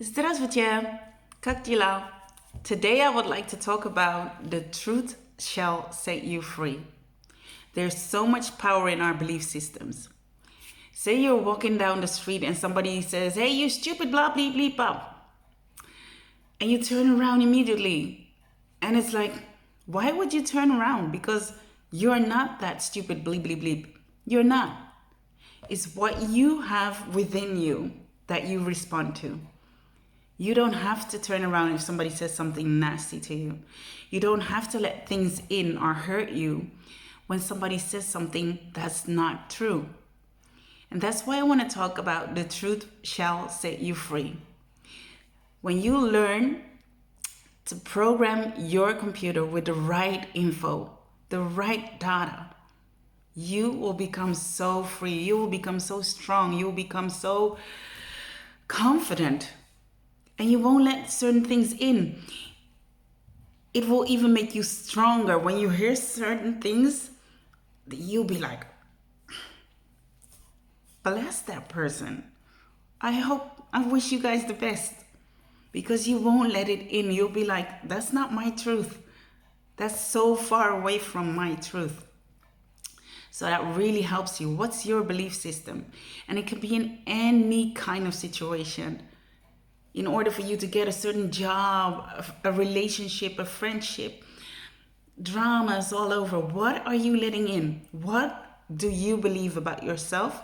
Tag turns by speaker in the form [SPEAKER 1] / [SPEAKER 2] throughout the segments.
[SPEAKER 1] Здравствуйте! Как дела? Today I would like to talk about the truth shall set you free. There's so much power in our belief systems. Say you're walking down the street and somebody says, "Hey, you stupid blah, bleep, bleep, blah." And you turn around immediately. And it's like, why would you turn around? Because you're not that stupid bleep, bleep, bleep. You're not. It's what you have within you that you respond to. You don't have to turn around if somebody says something nasty to you. You don't have to let things in or hurt you when somebody says something that's not true. And that's why I want to talk about the truth shall set you free. When you learn to program your computer with the right info, the right data, you will become so free. You will become so strong. You will become so confident. And you won't let certain things in. It will even make you stronger. When you hear certain things, you'll be like, bless that person. I wish you guys the best. Because you won't let it in. You'll be like, that's not my truth. That's so far away from my truth. So that really helps you. What's your belief system? And it can be in any kind of situation. In order for you to get a certain job, a relationship, a friendship, dramas all over, what are you letting in? What do you believe about yourself?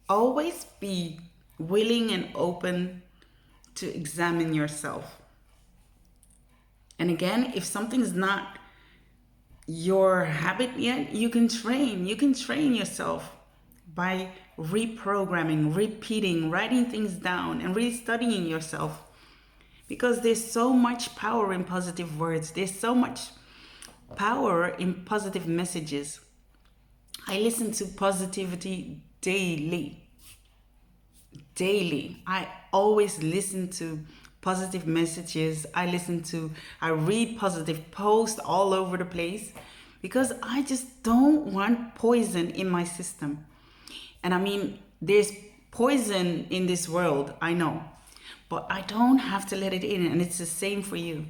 [SPEAKER 1] Always be willing and open to examine yourself. And again, if something's not your habit yet, you can train yourself by reprogramming, repeating, writing things down, and really studying yourself. Because there's so much power in positive words. There's so much power in positive messages. I listen to positivity daily. Daily. I always listen to positive messages. I read positive posts all over the place because I just don't want poison in my system. And I mean, there's poison in this world, I know, but I don't have to let it in. And it's the same for you.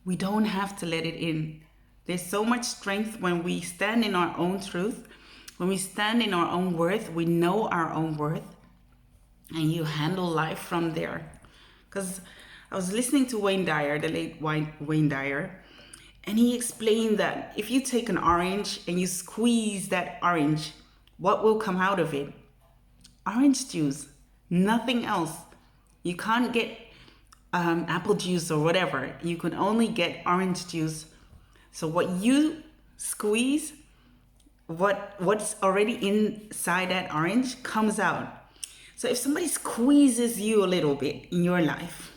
[SPEAKER 1] We don't have to let it in. There's so much strength when we stand in our own truth, when we stand in our own worth, we know our own worth, and you handle life from there. Because I was listening to Wayne Dyer, the late Wayne Dyer, and he explained that if you take an orange and you squeeze that orange, what will come out of it? Orange juice, nothing else. You can't get apple juice or whatever. You can only get orange juice. So what you squeeze, what's already inside that orange comes out. So if somebody squeezes you a little bit in your life,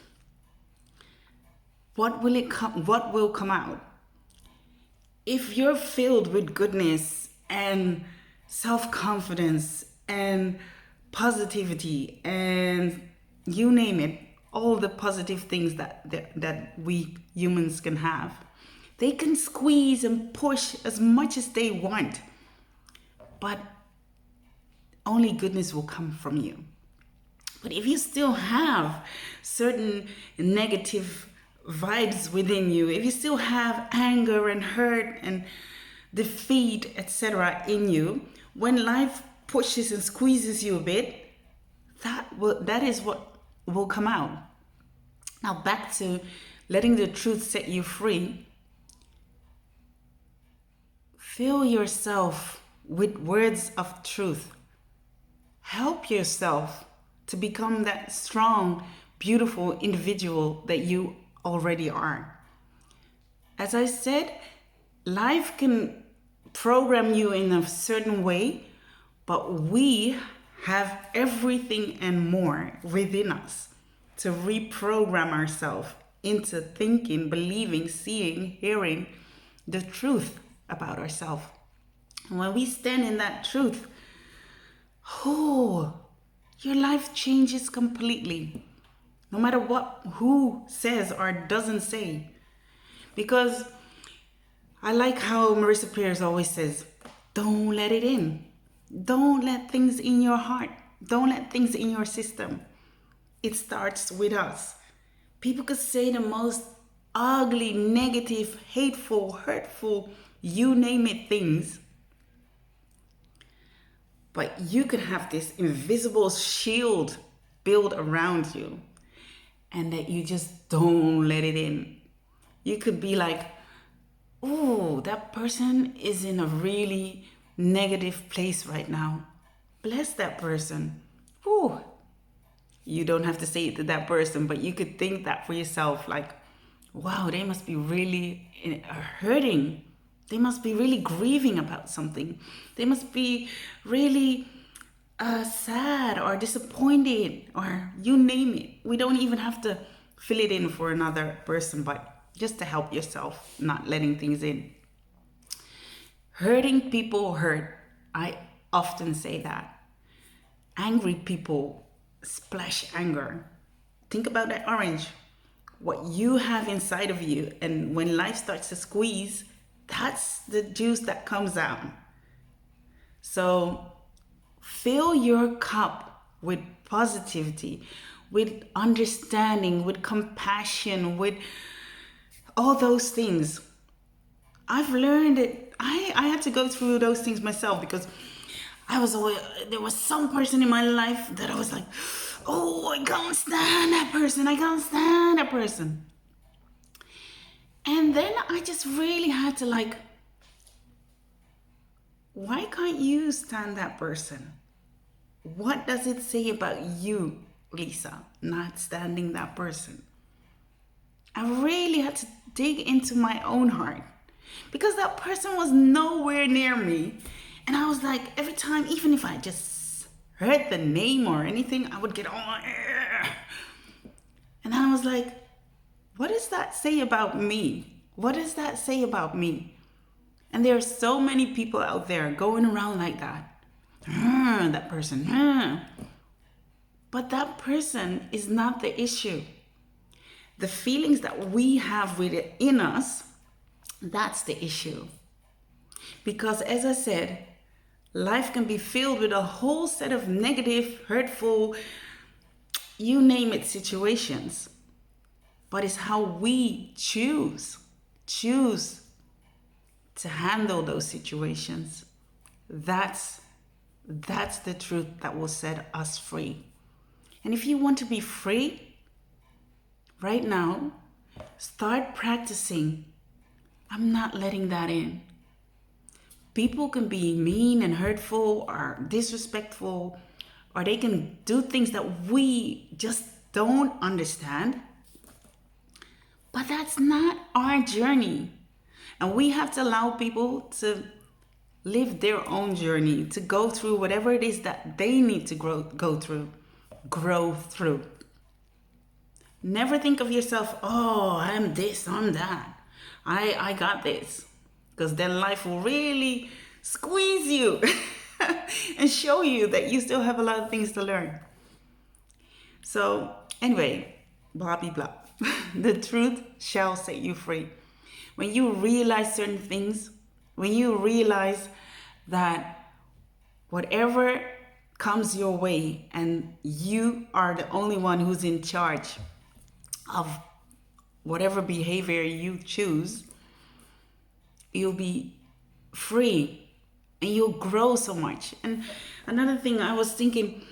[SPEAKER 1] what will come out? If you're filled with goodness and self-confidence and positivity and you name it, all the positive things that we humans can have, they can squeeze and push as much as they want, but only goodness will come from you. But if you still have certain negative vibes within you, if you still have anger and hurt and defeat, etc. in you, when life pushes and squeezes you a bit, that is what will come out. Now back to letting the truth set you free. Fill yourself with words of truth. Help yourself to become that strong, beautiful individual that you already are. As I said, life can program you in a certain way, but we have everything and more within us to reprogram ourselves into thinking, believing, seeing, hearing the truth about ourselves. And when we stand in that truth, your life changes completely. No matter who says or doesn't say. Because I like how Marissa Peers always says, don't let it in. Don't let things in your heart. Don't let things in your system. it starts with us. People could say the most ugly, negative, hateful, hurtful, you name it things. But you could have this invisible shield built around you and that you just don't let it in. You could be like, oh, that person is in a really negative place right now. Bless that person. Ooh. You don't have to say it to that person, but you could think that for yourself, like, wow, they must be really hurting. They must be really grieving about something. They must be really sad or disappointed or you name it. We don't even have to fill it in for another person, but just to help yourself, not letting things in. Hurting people hurt. I often say that. Angry people splash anger. Think about that orange. What you have inside of you, and when life starts to squeeze, that's the juice that comes out. So fill your cup with positivity, with understanding, with compassion, with all those things. I've learned it. I had to go through those things myself because there was some person in my life that I was like, oh, I can't stand that person. I can't stand that person. And then I just really had to like, why can't you stand that person? What does it say about you, Lisa, not standing that person? I really had to dig into my own heart because that person was nowhere near me. And I was like, every time, even if I just heard the name or anything, I would get all, and I was like, what does that say about me? What does that say about me? And there are so many people out there going around like that. That person. But that person is not the issue. The feelings that we have within us, that's the issue. Because as I said, life can be filled with a whole set of negative, hurtful, you name it, situations. But it's how we choose to handle those situations. That's the truth that will set us free. And if you want to be free, right now, start practicing. I'm not letting that in. People can be mean and hurtful or disrespectful, or they can do things that we just don't understand. But that's not our journey. And we have to allow people to live their own journey, to go through whatever it is that they need to grow through. Never think of yourself, oh, I'm this, I'm that. I got this. Because then life will really squeeze you and show you that you still have a lot of things to learn. So anyway, blah, blah, blah. The truth shall set you free. When you realize certain things, when you realize that whatever comes your way and you are the only one who's in charge of whatever behavior you choose, you'll be free and you'll grow so much. And another thing I was thinking,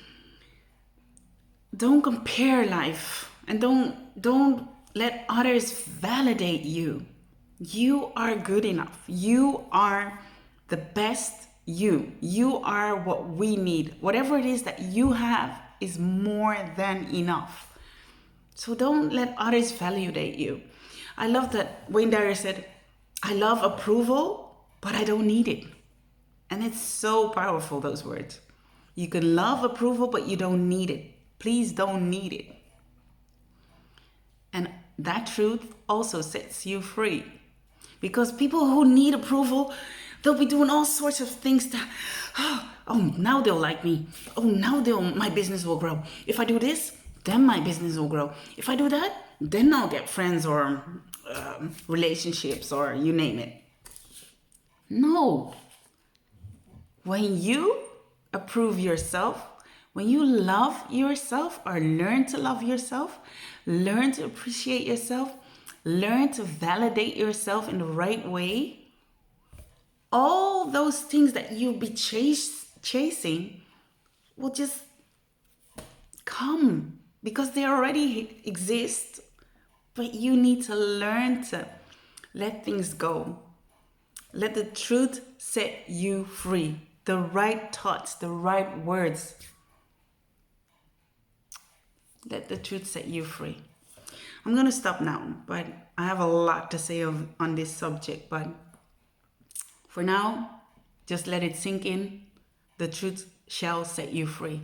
[SPEAKER 1] don't compare life and don't let others validate you. You are good enough. You are the best you. You are what we need. Whatever it is that you have is more than enough. So don't let others validate you. I love that Wayne Dyer said, I love approval, but I don't need it. And it's so powerful, those words. You can love approval, but you don't need it. Please don't need it. And that truth also sets you free. Because people who need approval, they'll be doing all sorts of things to, oh, now they'll like me. Oh, now my business will grow. If I do this, then my business will grow. If I do that, then I'll get friends or relationships or you name it. No. When you approve yourself, When you love yourself or learn to love yourself, learn to appreciate yourself, learn to validate yourself in the right way, all those things that you'll be chasing will just come because they already exist. But you need to learn to let things go. Let the truth set you free. The right thoughts, the right words. Let the truth set you free. I'm going to stop now, but I have a lot to say on this subject. But for now, just let it sink in. The truth shall set you free.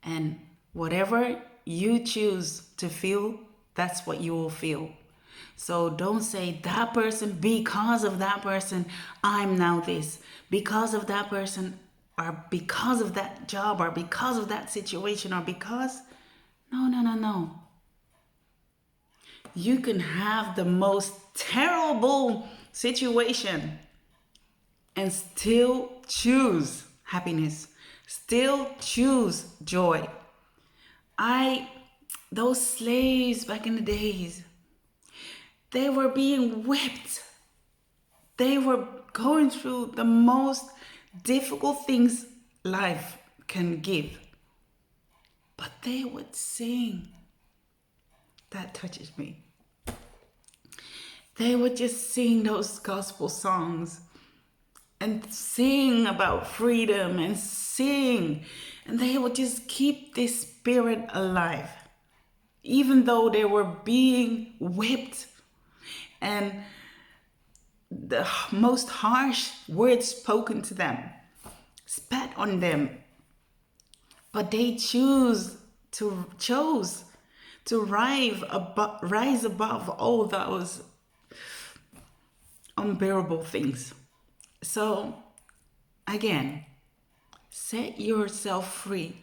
[SPEAKER 1] And whatever you choose to feel, that's what you will feel. So don't say that person, because of that person, I'm now this. Because of that person, or because of that job, or because of that situation, or because... No. You can have the most terrible situation and still choose happiness, still choose joy. Those slaves back in the days, they were being whipped. They were going through the most difficult things life can give. But they would sing. That touches me. They would just sing those gospel songs and sing about freedom and sing. And they would just keep this spirit alive. Even though they were being whipped and the most harsh words spoken to them, spat on them. But they chose to rise above all those unbearable things. So again, set yourself free.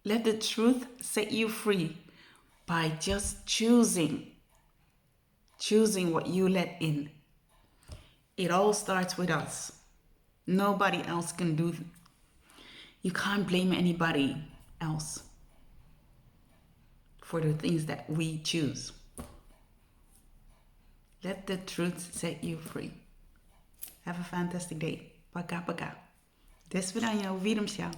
[SPEAKER 1] Let the truth set you free by just choosing what you let in. It all starts with us. Nobody else can do. You can't blame anybody else for the things that we choose. Let the truth set you free. Have a fantastic day. Пока-пока. До свидания. Увидимся.